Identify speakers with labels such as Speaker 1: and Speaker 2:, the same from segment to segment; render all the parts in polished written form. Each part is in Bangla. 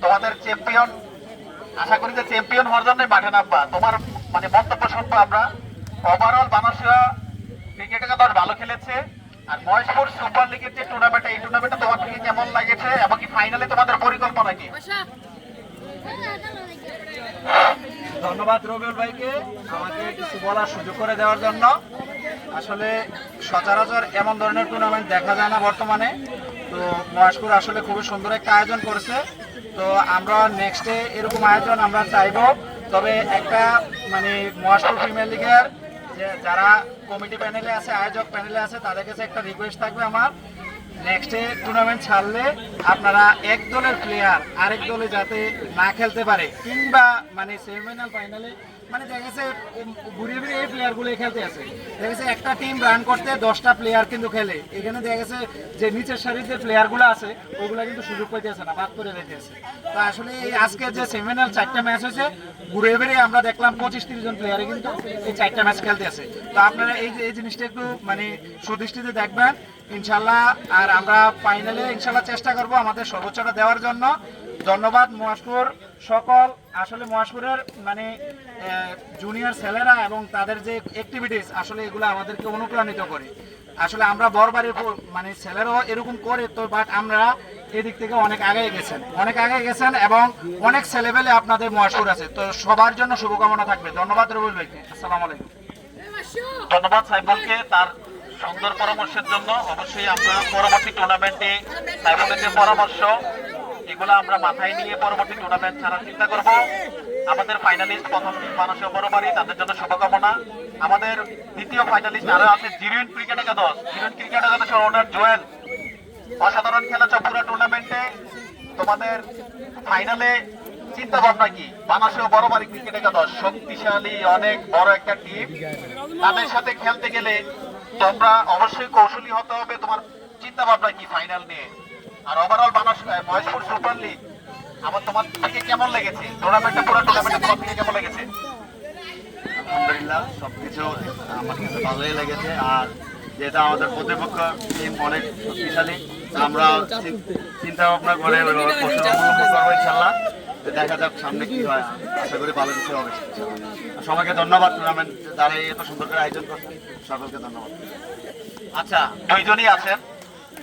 Speaker 1: তোমাদের চ্যাম্পিয়ন, আশা করি যে চ্যাম্পিয়ন হওয়ার জন্য মাঠে নামবা। তোমার মানে মন্তব্য শুনবো আমরা। ওভারঅল বানাসিয়া ক্রিকেট একাদশ ভালো খেলেছে, আর মহেশপুর সুপার লিগের যে টুর্নামেন্ট, এই টুর্নামেন্টে তোমার থেকে কেমন লাগেছে এবং কি ফাইনালে তোমাদের পরিকল্পনা কি?
Speaker 2: ধন্যবাদ রবিউল ভাইকে আমাকে কিছু বলার সুযোগ করে দেওয়ার জন্য। আসলে সচরাচর এমন ধরনের টুর্নামেন্ট দেখা যায় না বর্তমানে। তো মহেশপুর আসলে খুবই সুন্দর একটা আয়োজন করেছে। তো আমরা নেক্সটে এরকম আয়োজন আমরা চাইব। তবে একটা মানে মহেশপুর প্রিমিয়ার লিগের যে যারা কমিটি প্যানেলে আছে, আয়োজক প্যানেলে আছে, তাদের কাছে একটা রিকোয়েস্ট থাকবে আমার, নেক্সটে টুর্নামেন্ট ছাড়লে আপনারা এক দলের প্লেয়ার আরেক দলে যাতে না খেলতে পারে, কিংবা মানে সেমিফাইনাল ফাইনালে মানে দেখা গেছে ঘুরিয়ে ফিরে এই প্লেয়ারগুলো খেলতে আছে, দেখা গেছে একটা টিম রান করতে 10টা প্লেয়ার কিন্তু খেলে, এখানে দেখা গেছে যে নিচের সারির যে প্লেয়ারগুলো আছে ওগুলো কিন্তু সুযোগ পাইতেছে না, বাদ করে দিতেছে। তো আসলে এই আজকে যে সেমিফাইনাল 4টা ম্যাচ হয়েছে, ঘুরে ফিরে আমরা দেখলাম 25-30 জন প্লেয়ারে কিন্তু এই 4টা ম্যাচ খেলতে আছে। তো আপনারা এই জিনিসটা একটু মানে সুদৃষ্টিতে দেখবেন ইনশাল্লাহ। আর আমরা ফাইনালে ইনশাল্লাহ চেষ্টা করব আমাদের সর্বোচ্চটা দেওয়ার জন্য। ধন্যবাদ মহেশপুর সকল। আসলে মহেশপুরের মানে জুনিয়র ছেলেরা এবং তাদের যে অ্যাক্টিভিটিস আসলে এগুলো আমাদেরকে অনুপ্রাণিত করে। আসলে আমরা বড়বাড়ির মানে ছেলেরাও এরকম করে, তো বাট আমরা এদিক থেকে অনেক আগে গেছেন এবং অনেক ছেলেবেলে আপনাদের মহেশপুর আছে। তো সবার জন্য শুভকামনা থাকবে। ধন্যবাদ রবিউল ভাইকে। আসসালামু আলাইকুম।
Speaker 1: ধন্যবাদ সাইফুলকে তার সুন্দর পরামর্শের জন্য। অবশ্যই আমরা পরবর্তী টুর্নামেন্টে সাইফুলের যে পরামর্শ এগুলো আমরা মাথায় নিয়ে পরবর্তী টুর্নামেন্ট ছাড়ার চিন্তা করব। আমাদের ফাইনালিস্ট প্রথম টিম বানাসিয়া বড়বাড়ি, তাদের জন্য শুভকামনা। আমাদের দ্বিতীয় ফাইনালিস্ট আরো আছে জিরুইন ক্রিকেট একাদশ। জিরুইন ক্রিকেট একাদশের ওনার জোয়েল অসাধারণ খেলেছে পুরো টুর্নামেন্টে। তোমাদের ফাইনালে চিন্তা ভাবনা কি? বানাসিয়া বড়বাড়ি ক্রিকেট একাদশ শক্তিশালী অনেক বড় একটা টিম, তাদের সাথে খেলতে গেলে তোমরা অবশ্যই কৌশলী হতে হবে। তোমার চিন্তা ভাবনা কি ফাইনাল নিয়ে? আর ওভারঅল মহেশপুর সুপার লিগ আমার তোমার থেকে কেমন লেগেছে? টুর্নামেন্টে পুরো টুর্নামেন্টে তোমার থেকে কেমন লেগেছে?
Speaker 2: আলহামদুলিল্লাহ সবকিছু আমার কাছে ভালোই লেগেছে। আর যেটা আমাদের প্রতিপক্ষ টিম অনেক শক্তিশালী, আমরা চিন্তা ভাবনা করে করবো ইনশাল্লাহ। দেখা যাক সামনে কি হয়, আশা করি ভালো কিছু হবে। সবাইকে ধন্যবাদ, টুর্নামেন্ট যারা এত সুন্দর করে আয়োজন করছে সকলকে ধন্যবাদ।
Speaker 1: আচ্ছা, দুইজনই আছেন,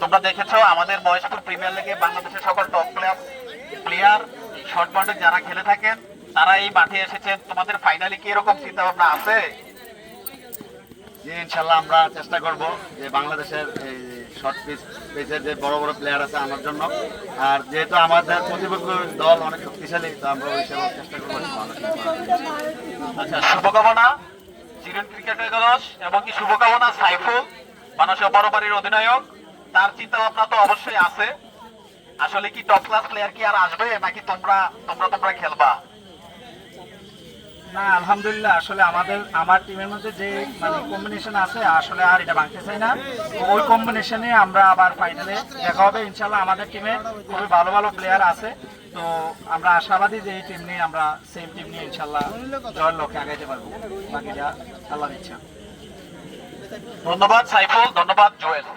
Speaker 1: তোমরা দেখেছো আমাদের মহেশপুর প্রিমিয়ার লিগে বাংলাদেশের সকল টপ প্লেয়ার শর্ট বাউন্ডারি যারা খেলে থাকেন তারা এই মাঠে এসেছেন। তোমাদের ফাইনালি কি এরকম চিন্তা ভাবনা আছে?
Speaker 2: জি ইনশাল্লাহ আমরা চেষ্টা করব যে বাংলাদেশের এই শর্ট পিচের যে বড় বড় প্লেয়ার আছে আমার জন্য। আর যেহেতু আমাদের প্রতিপক্ষ দল অনেক শক্তিশালী, তো আমরা ওই হিসাবে চেষ্টা করবো।
Speaker 1: আচ্ছা, শুভকামনা জিরুইন ক্রিকেট একাদশ এবং কি শুভকামনা সাইফুল বানাসিয়া বড়বাড়ির অধিনায়ক। তার চিন্তা ভাবনা তো অবশ্যই আছে। আসলে কি টপ ক্লাস প্লেয়ার কি আর আসবে নাকি তোমরা খেলবা?
Speaker 2: না আলহামদুলিল্লাহ, আসলে আমার টিমের মধ্যে যে মানে কম্বিনেশন আছে আসলে আর এটা ভাঙতে চাই না। ওই কম্বিনেশনে আমরা আবার ফাইনালে দেখা হবে ইনশাল্লাহ। আমাদের টিমে খুবই ভালো ভালো প্লেয়ার আছে, তো আমরা আশাবাদী যে এই টিম নিয়ে আমরা সেম টিম নিয়ে ইনশাল্লাহ জয়ের লক্ষ্যে আগাইতে পারবো। বাকিটা আল্লাহর ইচ্ছা।
Speaker 1: ধন্যবাদ সাইফুল, ধন্যবাদ জোয়েল।